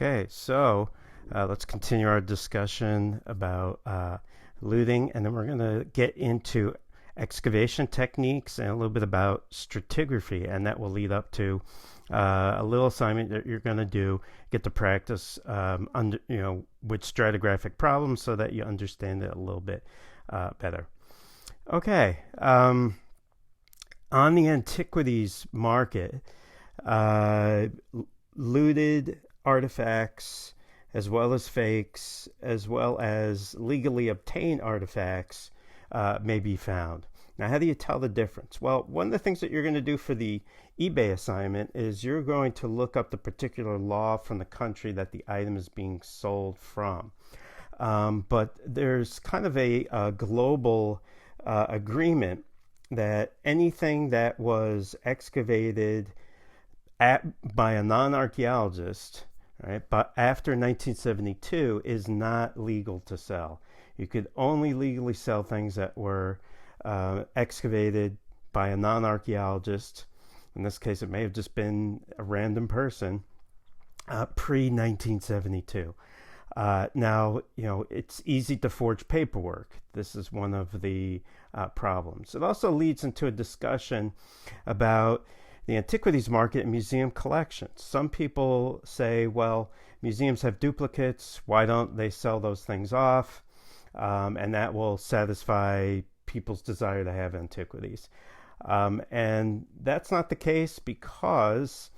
Okay, so let's continue our discussion about looting, and then we're going to get into excavation techniques and a little bit about stratigraphy, and that will lead up to a little assignment that you're going to do, get to practice with stratigraphic problems so that you understand it a little bit better. Okay, on the antiquities market, looted artifacts as well as fakes as well as legally obtained artifacts may be found. Now, how do you tell the difference? Well, one of the things that you're going to do for the eBay assignment is you're going to look up the particular law from the country that the item is being sold from. But there's kind of a global agreement that anything that was excavated by a non-archaeologist, right, but after 1972 is not legal to sell. You could only legally sell things that were excavated by a non-archaeologist. In this case, it may have just been a random person pre-1972. Now, it's easy to forge paperwork. This is one of the problems. It also leads into a discussion about the antiquities market and museum collections. Some people say, well, museums have duplicates. Why don't they sell those things off? And that will satisfy people's desire to have antiquities. And that's not the case because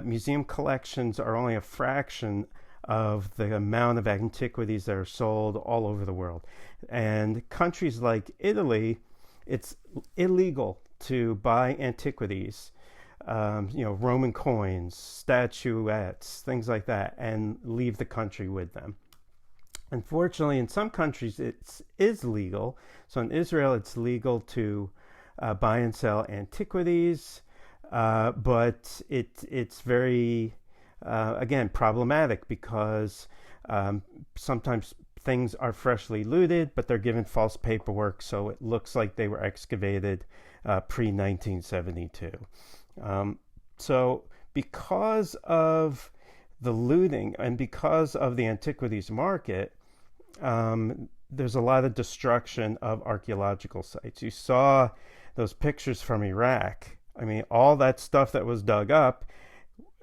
museum collections are only a fraction of the amount of antiquities that are sold all over the world. And countries like Italy, it's illegal to buy antiquities, Roman coins, statuettes, things like that, and leave the country with them. Unfortunately, in some countries, it is legal. So in Israel, it's legal to buy and sell antiquities, but it's very, again, problematic because sometimes things are freshly looted, but they're given false paperwork, so it looks like they were excavated pre-1972. So because of the looting and because of the antiquities market, there's a lot of destruction of archaeological sites. You saw those pictures from Iraq. I mean, all that stuff that was dug up,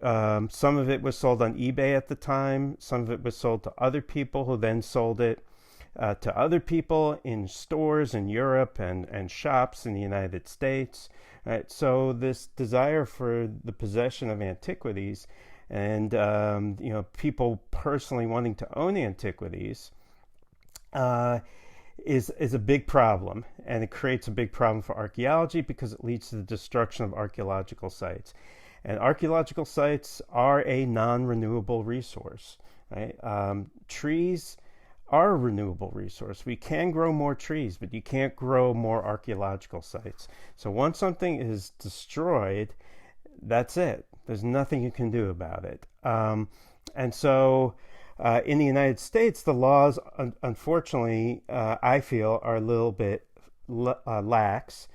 some of it was sold on eBay at the time. Some of it was sold to other people who then sold it to other people in stores in Europe and shops in the United States. Right? So this desire for the possession of antiquities and people personally wanting to own antiquities is a big problem, and it creates a big problem for archaeology because it leads to the destruction of archaeological sites. And archaeological sites are a non-renewable resource. Right? Trees are a renewable resource. We can grow more trees, but you can't grow more archaeological sites. So once something is destroyed, that's it. There's nothing you can do about it. And so in the United States, the laws, unfortunately, I feel, are a little bit lax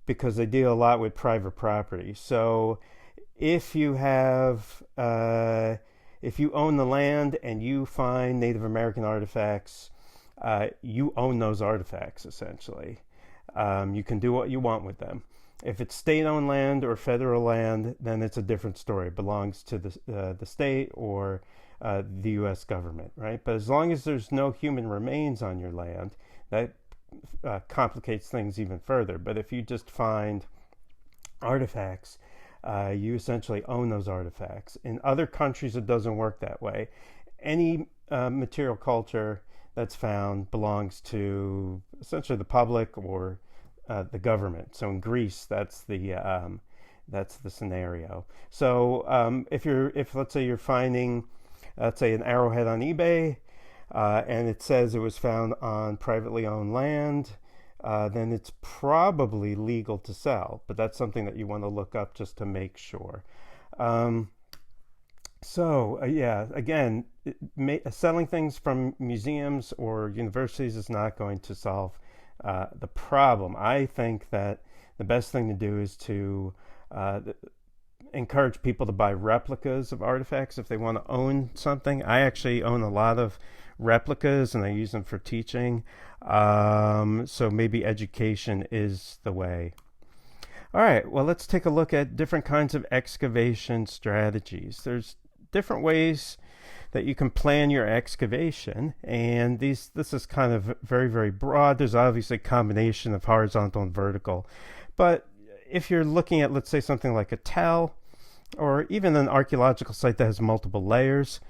because they deal a lot with private property. So if you have if you own the land and you find Native American artifacts, you own those artifacts, essentially. You can do what you want with them. If it's state-owned land or federal land, then it's a different story. It belongs to the state or the U.S. government, right? But as long as there's no human remains on your land, that complicates things even further. But if you just find artifacts, you essentially own those artifacts. In other countries, it doesn't work that way. Any material culture that's found belongs to essentially the public or the government. So in Greece, that's the scenario. So if let's say you're finding, let's say, an arrowhead on eBay, and it says it was found on privately owned land, then it's probably legal to sell, but that's something that you want to look up just to make sure. Again, selling things from museums or universities is not going to solve the problem. I think that the best thing to do is to encourage people to buy replicas of artifacts if they want to own something. I actually own a lot of replicas and I use them for teaching. So maybe education is the way. All right, well, let's take a look at different kinds of excavation strategies. There's different ways that you can plan your excavation, and this is kind of very, very broad. There's obviously a combination of horizontal and vertical, but if you're looking at, let's say, something like a tell or even an archaeological site that has multiple layers,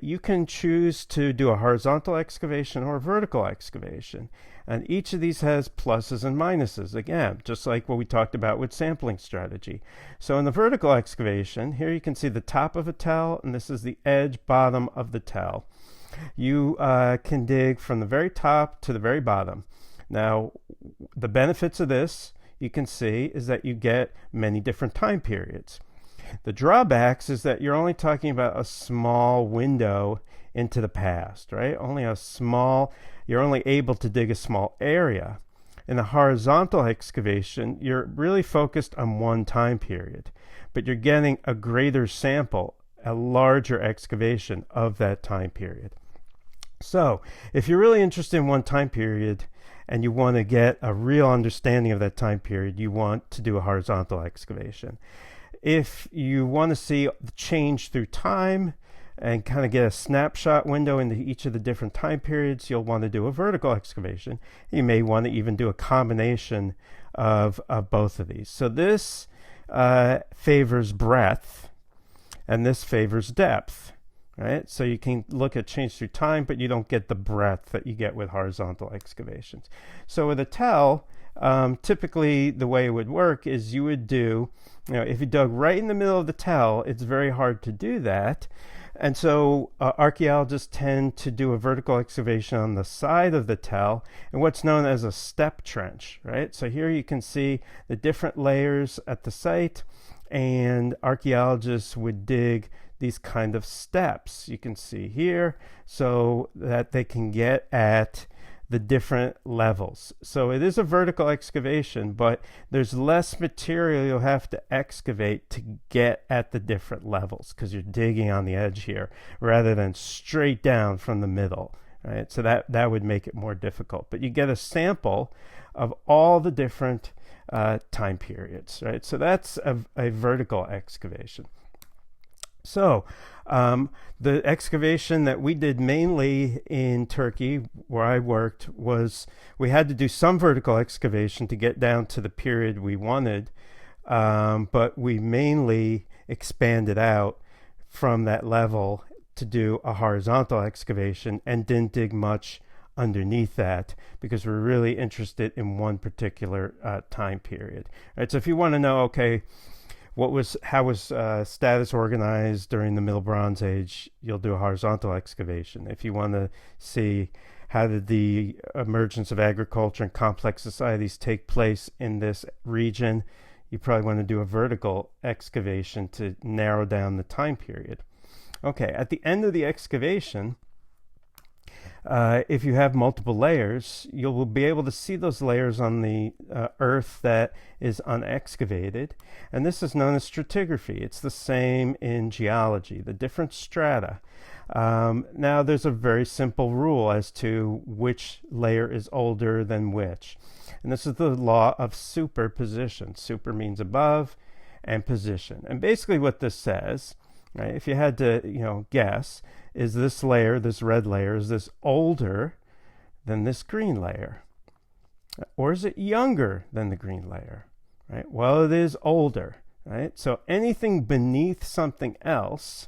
you can choose to do a horizontal excavation or a vertical excavation. And each of these has pluses and minuses, again, just like what we talked about with sampling strategy. So in the vertical excavation, here you can see the top of a tell, and this is the edge bottom of the tell. You can dig from the very top to the very bottom. Now, the benefits of this, you can see, is that you get many different time periods. The drawbacks is that you're only talking about a small window into the past, right? You're only able to dig a small area. In a horizontal excavation, you're really focused on one time period, but you're getting a greater sample, a larger excavation of that time period. So if you're really interested in one time period and you want to get a real understanding of that time period, you want to do a horizontal excavation. If you want to see the change through time and kind of get a snapshot window into each of the different time periods, you'll want to do a vertical excavation. You may want to even do a combination of both of these. So this favors breadth and this favors depth, right? So you can look at change through time, but you don't get the breadth that you get with horizontal excavations. So with a tell, typically the way it would work is you would do, if you dug right in the middle of the tell, it's very hard to do that. And so archaeologists tend to do a vertical excavation on the side of the tell in what's known as a step trench, right? So here you can see the different layers at the site, and archaeologists would dig these kind of steps you can see here so that they can get at the different levels. So it is a vertical excavation, but there's less material you'll have to excavate to get at the different levels because you're digging on the edge here rather than straight down from the middle, right? So that would make it more difficult. But you get a sample of all the different time periods, right? So that's a vertical excavation. So the excavation that we did mainly in Turkey, where I worked, was we had to do some vertical excavation to get down to the period we wanted, but we mainly expanded out from that level to do a horizontal excavation and didn't dig much underneath that because we're really interested in one particular time period. Right? So if you want to know, okay, how was status organized during the Middle Bronze Age, you'll do a horizontal excavation. If you want to see how did the emergence of agriculture and complex societies take place in this region, you probably want to do a vertical excavation to narrow down the time period. Okay, at the end of the excavation, if you have multiple layers, you'll be able to see those layers on the earth that is unexcavated. And this is known as stratigraphy. It's the same in geology, the different strata. Now, there's a very simple rule as to which layer is older than which. And this is the law of superposition. Super means above and position. And basically what this says, right, if you had to, guess, is this layer, this red layer, is this older than this green layer? Or is it younger than the green layer? Right? Well, it is older, right? So anything beneath something else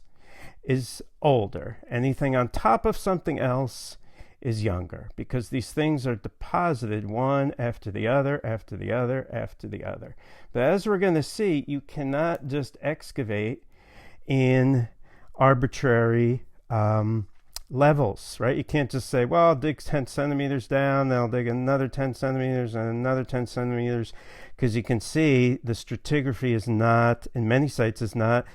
is older. Anything on top of something else is younger because these things are deposited one after the other, after the other, after the other. But as we're going to see, you cannot just excavate in arbitrary levels, right? You can't just say, well, I'll dig 10 centimeters down, then I'll dig another 10 centimeters and another 10 centimeters, because you can see the stratigraphy is not, in many sites, is not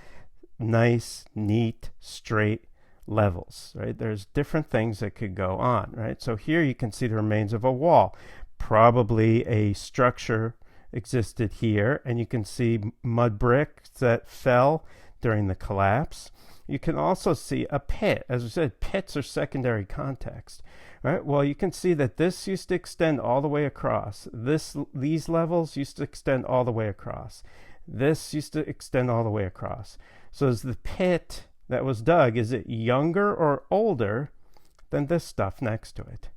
nice, neat, straight levels, right? There's different things that could go on, right? So here you can see the remains of a wall, probably a structure existed here, and you can see mud bricks that fell during the collapse. You can also see a pit. As we said, pits are secondary context, right? Well, you can see that this used to extend all the way across. These levels used to extend all the way across. This used to extend all the way across. So is the pit that was dug, is it younger or older than this stuff next to it?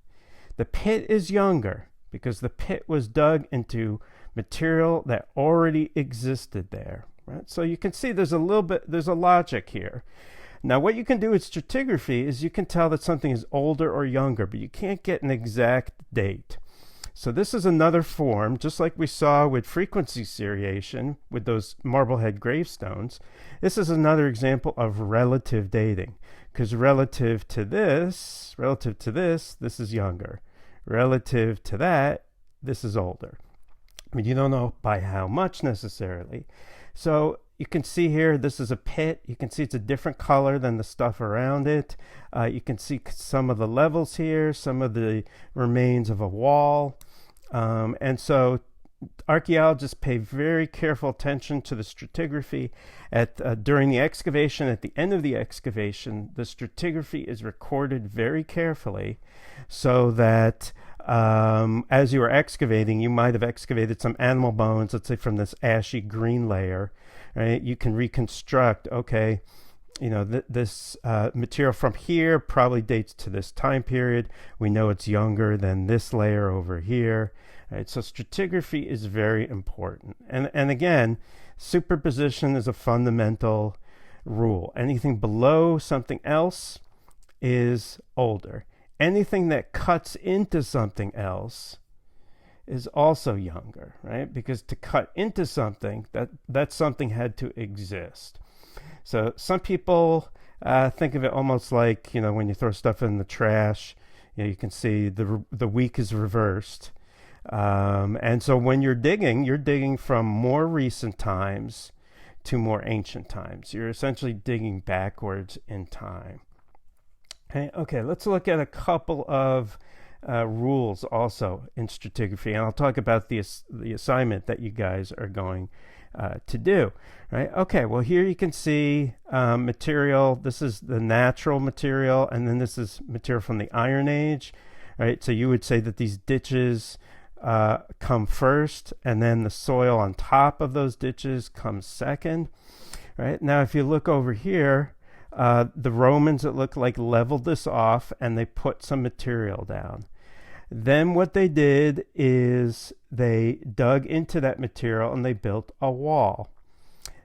The pit is younger because the pit was dug into material that already existed there. Right? So you can see there's a logic here. Now what you can do with stratigraphy is you can tell that something is older or younger, but you can't get an exact date. So this is another form, just like we saw with frequency seriation with those Marblehead gravestones. This is another example of relative dating, because relative to this, this is younger. Relative to that, this is older. I mean, you don't know by how much necessarily. So you can see here, this is a pit. You can see it's a different color than the stuff around it. You can see some of the levels here, some of the remains of a wall. And so archaeologists pay very careful attention to the stratigraphy. During the excavation, at the end of the excavation, the stratigraphy is recorded very carefully so that as you were excavating, you might have excavated some animal bones, let's say from this ashy green layer, right? You can reconstruct, okay, you know, this material from here probably dates to this time period. We know it's younger than this layer over here. Right? So stratigraphy is very important. And again, superposition is a fundamental rule. Anything below something else is older. Anything that cuts into something else is also younger, right? Because to cut into something, that something had to exist. So some people think of it almost like, you know, when you throw stuff in the trash, you know, you can see the week is reversed. And so when you're digging from more recent times to more ancient times. You're essentially digging backwards in time. Okay, let's look at a couple of rules also in stratigraphy, and I'll talk about the assignment that you guys are going to do. Right? Okay, well here you can see material. This is the natural material, and then this is material from the Iron Age. Right? So you would say that these ditches come first, and then the soil on top of those ditches comes second. Right? Now if you look over here, the Romans, it looked like, leveled this off and they put some material down. Then what they did is they dug into that material and they built a wall.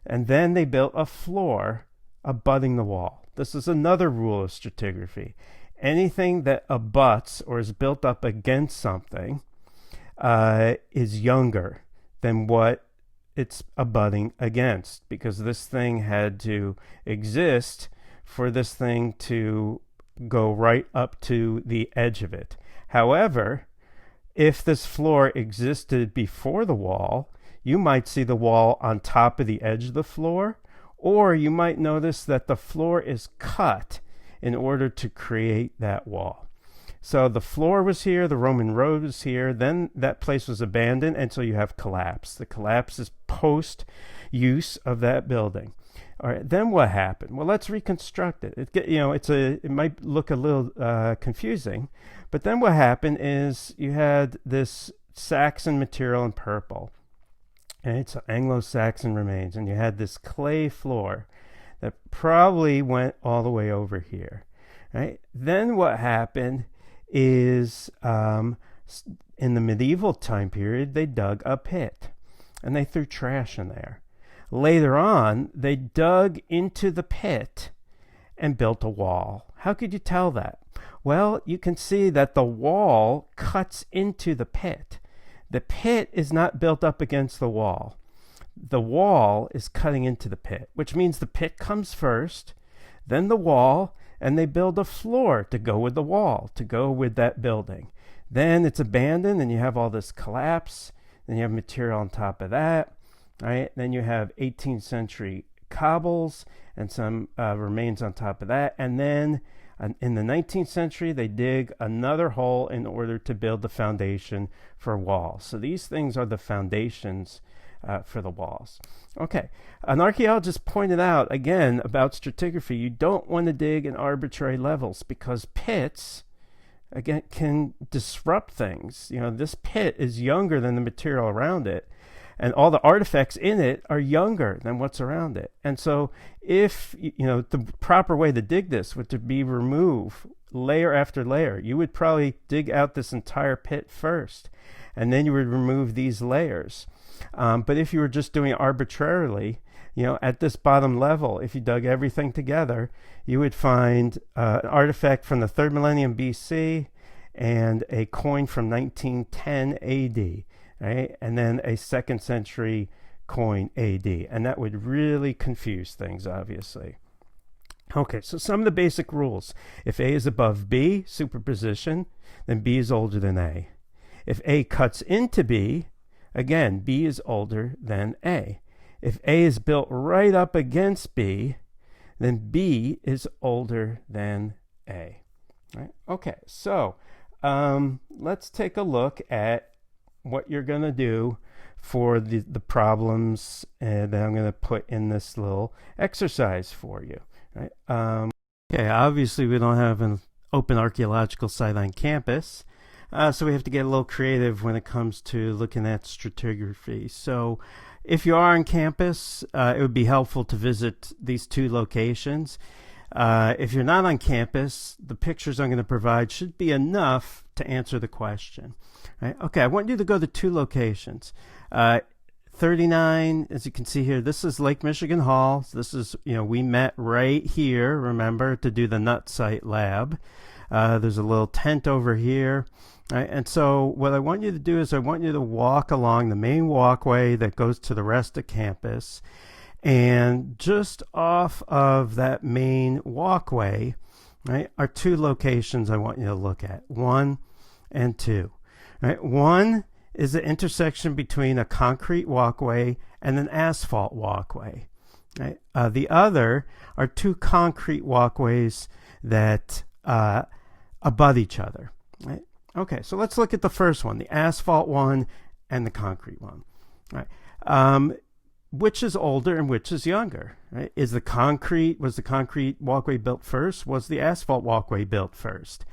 And then they built a floor abutting the wall. This is another rule of stratigraphy. Anything that abuts or is built up against something is younger than what it's abutting against, because this thing had to exist for this thing to go right up to the edge of it. However, if this floor existed before the wall, you might see the wall on top of the edge of the floor, or you might notice that the floor is cut in order to create that wall. So the floor was here, the Roman road was here, then that place was abandoned, and so you have collapse. The collapse is post use of that building. All right, then what happened? Well, let's reconstruct it. It might look a little confusing, but then what happened is you had this Saxon material in purple, and it's Anglo-Saxon remains, and you had this clay floor that probably went all the way over here. Right? Then what happened is in the medieval time period, they dug a pit and they threw trash in there. Later on, they dug into the pit and built a wall. How could you tell that? Well, you can see that the wall cuts into the pit. The pit is not built up against the wall. The wall is cutting into the pit, which means the pit comes first, then the wall, and they build a floor to go with the wall, to go with that building. Then it's abandoned, and you have all this collapse. Then you have material on top of that. Right? Then you have 18th century cobbles and some remains on top of that. And then in the 19th century, they dig another hole in order to build the foundation for walls. So these things are the foundations for the walls. Okay, an archaeologist pointed out again about stratigraphy, you don't want to dig in arbitrary levels because pits, again, can disrupt things. You know, this pit is younger than the material around it, and all the artifacts in it are younger than what's around it. And so if, you know, the proper way to dig this would to be remove layer after layer. You would probably dig out this entire pit first, and then you would remove these layers. But if you were just doing it arbitrarily, you know, at this bottom level, if you dug everything together, you would find an artifact from the 3rd millennium BC and a coin from 1910 AD, right? And then a 2nd century coin AD. And that would really confuse things, obviously. Okay, so some of the basic rules. If A is above B, superposition, then B is older than A. If A cuts into B, again, B is older than A. If A is built right up against B, then B is older than A. Right? Okay, so let's take a look at what you're going to do for the problems that I'm going to put in this little exercise for you. Right? Okay, obviously we don't have an open archaeological site on campus. So we have to get a little creative when it comes to looking at stratigraphy. So if you are on campus, it would be helpful to visit these 2 locations. If you're not on campus, the pictures I'm going to provide should be enough to answer the question. Right? Okay, I want you to go to 2 locations. 39, as you can see here, this is Lake Michigan Hall. So this is, you know, we met right here, remember, to do the nut site lab. There's a little tent over here. Right, and so what I want you to do is I want you to walk along the main walkway that goes to the rest of campus. And just off of that main walkway, right, are 2 locations I want you to look at, 1 and 2. Right, 1 is the intersection between a concrete walkway and an asphalt walkway. Right? The other are 2 concrete walkways that abut each other. Right? Okay, so let's look at the first one, the asphalt one and the concrete one. Right? Which is older and which is younger? Right? Was the concrete walkway built first? Was the asphalt walkway built first?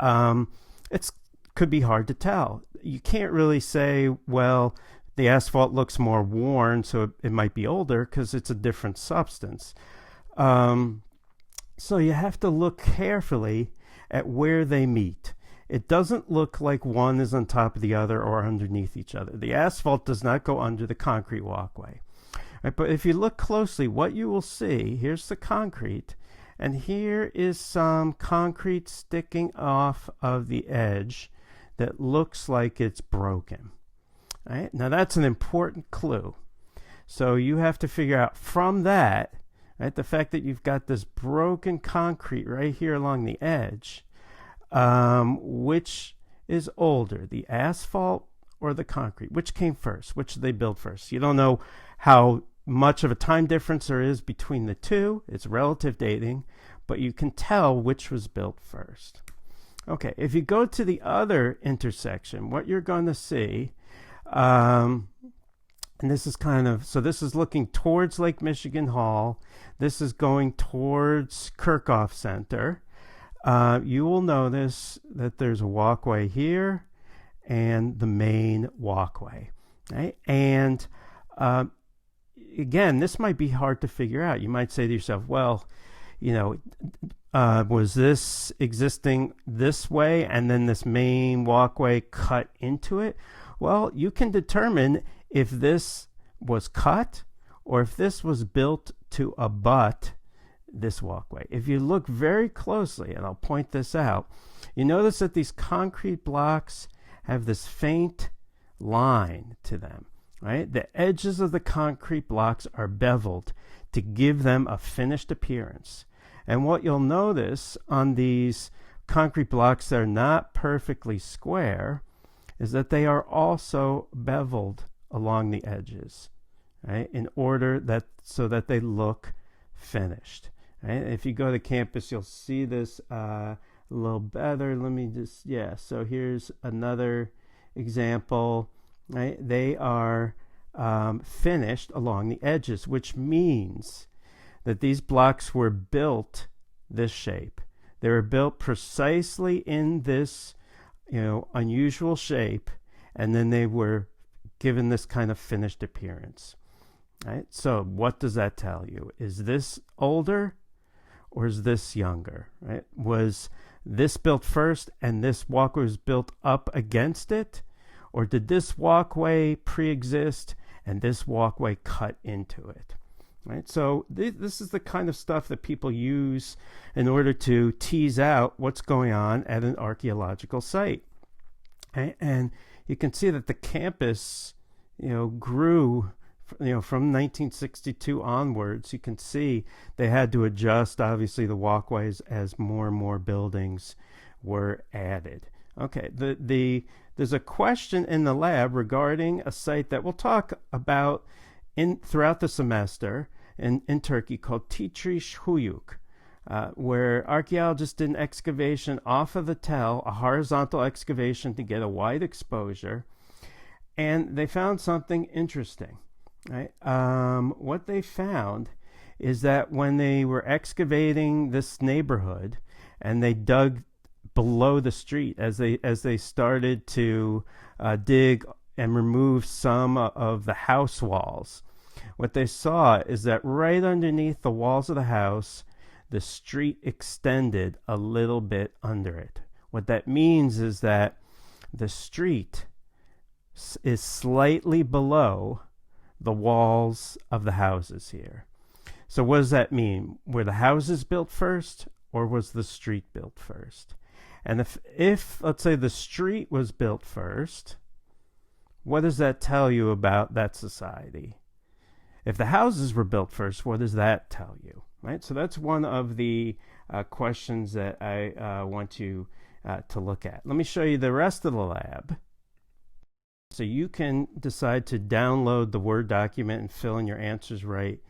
It could be hard to tell. You can't really say, well, the asphalt looks more worn, so it might be older because it's a different substance. So you have to look carefully at where they meet. It doesn't look like one is on top of the other or underneath each other. The asphalt does not go under the concrete walkway. Right, but if you look closely, what you will see, here's the concrete, and here is some concrete sticking off of the edge that looks like it's broken. Right? Now that's an important clue. So you have to figure out from that, right, the fact that you've got this broken concrete right here along the edge, which is older, the asphalt or the concrete? Which came first? Which did they build first? You don't know how much of a time difference there is between the 2. It's relative dating, but you can tell which was built first. Okay, if you go to the other intersection, what you're going to see, and this is this is looking towards Lake Michigan Hall. This is going towards Kirchhoff Center. You will notice that there's a walkway here and the main walkway. Right? And again, this might be hard to figure out. You might say to yourself, well, you know, was this existing this way and then this main walkway cut into it? Well, you can determine if this was cut or if this was built to abut this walkway. If you look very closely, and I'll point this out, you notice that these concrete blocks have this faint line to them. Right? The edges of the concrete blocks are beveled to give them a finished appearance. And what you'll notice on these concrete blocks that are not perfectly square is that they are also beveled along the edges. right, in order that so that they look finished. Right? If you go to campus, you'll see this a little better. Let me just, yeah. So here's another example. Right? They are finished along the edges, which means that these blocks were built this shape. They were built precisely in this, unusual shape, and then they were given this kind of finished appearance. Right? So what does that tell you? Is this older or is this younger? Right? Was this built first and this walkway was built up against it? Or did this walkway pre-exist and this walkway cut into it? Right? So this is the kind of stuff that people use in order to tease out what's going on at an archaeological site. Okay? And you can see that the campus, grew, from 1962 onwards. You can see they had to adjust, obviously, the walkways as more and more buildings were added. Okay, there's a question in the lab regarding a site that we'll talk about throughout the semester in Turkey called Titriş Huyuk, where archaeologists did an excavation off of the tell, a horizontal excavation to get a wide exposure, and they found something interesting. Right? What they found is that when they were excavating this neighborhood and they dug below the street as they started to dig and remove some of the house walls, what they saw is that right underneath the walls of the house, the street extended a little bit under it. What that means is that the street is slightly below the walls of the houses here. So what does that mean? Were the houses built first or was the street built first? And if let's say the street was built first, what does that tell you about that society? If the houses were built first, what does that tell you? Right? So that's one of the questions that I want you to look at. Let me show you the rest of the lab. So you can decide to download the Word document and fill in your answers right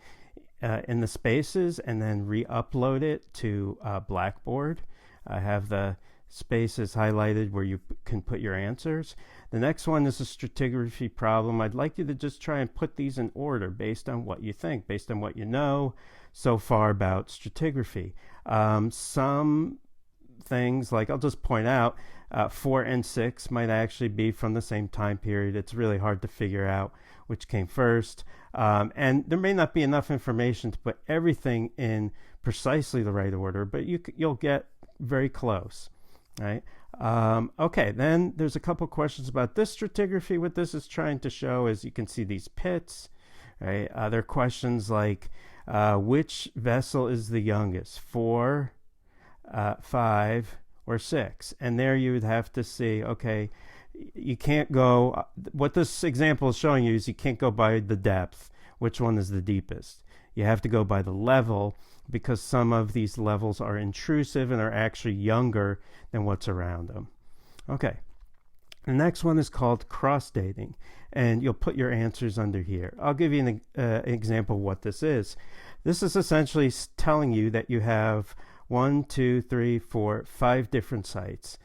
in the spaces and then re-upload it to Blackboard. I have the spaces highlighted where you can put your answers. The next one is a stratigraphy problem. I'd like you to just try and put these in order based on what you think, based on what you know so far about stratigraphy. Some things, like I'll just point out, 4 and 6 might actually be from the same time period. It's really hard to figure out which came first. And there may not be enough information to put everything in precisely the right order, but you'll get very close. Right? Okay, then there's a couple questions about this stratigraphy. What this is trying to show is you can see these pits. Right? There are questions like, which vessel is the youngest? 4, 5, or 6? And there you would have to see, okay, you can't go, what this example is showing you is you can't go by the depth, which one is the deepest. You have to go by the level, because some of these levels are intrusive and are actually younger than what's around them. Okay, the next one is called cross-dating, and you'll put your answers under here. I'll give you an example of what this is. This is essentially telling you that you have 1, 2, 3, 4, 5 different sites.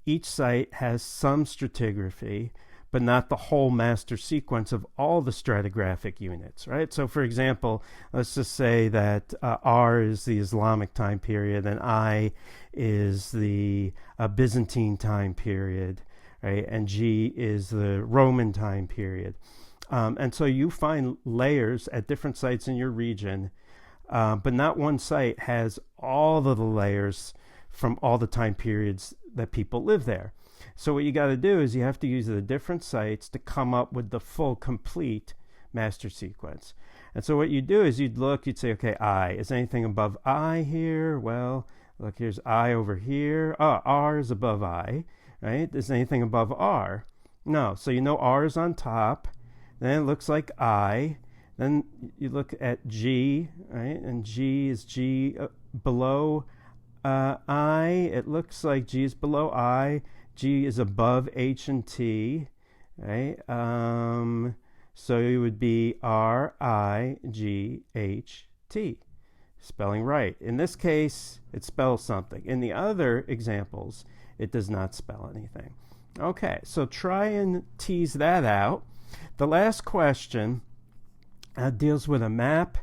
Each site has some stratigraphy, but not the whole master sequence of all the stratigraphic units, right? So for example, let's just say that R is the Islamic time period and I is the Byzantine time period, right? And G is the Roman time period. And so you find layers at different sites in your region, but not one site has all of the layers from all the time periods that people live there. So what you got to do is you have to use the different sites to come up with the full, complete master sequence. And so what you do is you'd say, okay, I. Is anything above I here? Well, look, here's I over here. R is above I, right? Is anything above R? No. So you know R is on top. Then it looks like I. Then you look at G, right? And G is G below I. It looks like G is below I. G is above H and T, right? So it would be R-I-G-H-T, spelling right. In this case, it spells something. In the other examples, it does not spell anything. Okay, so try and tease that out. The last question deals with a map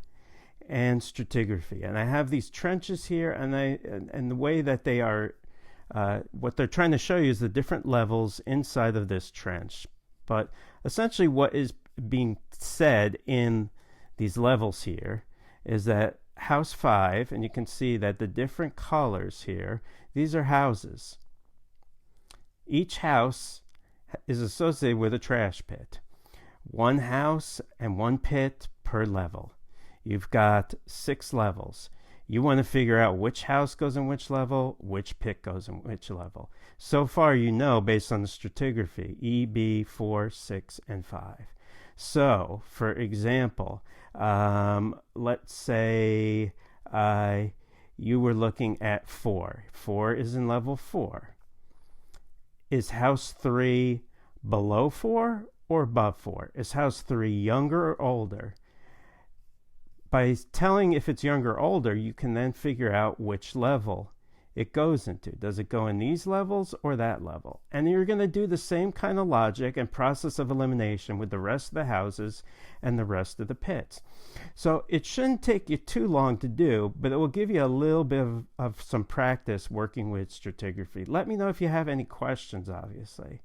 and stratigraphy. And I have these trenches here, and the way that they are, what they're trying to show you is the different levels inside of this trench. But essentially what is being said in these levels here is that house 5, and you can see that the different colors here, these are houses. Each house is associated with a trash pit. One house and one pit per level. You've got 6 levels. You want to figure out which house goes in which level, which pit goes in which level. So far, you know, based on the stratigraphy, E, B, 4, 6, and 5. So, for example, let's say you were looking at 4. 4 is in level 4. Is house 3 below 4 or above 4? Is house 3 younger or older? By telling if it's younger or older, you can then figure out which level it goes into. Does it go in these levels or that level? And you're going to do the same kind of logic and process of elimination with the rest of the houses and the rest of the pits. So it shouldn't take you too long to do, but it will give you a little bit of some practice working with stratigraphy. Let me know if you have any questions, obviously.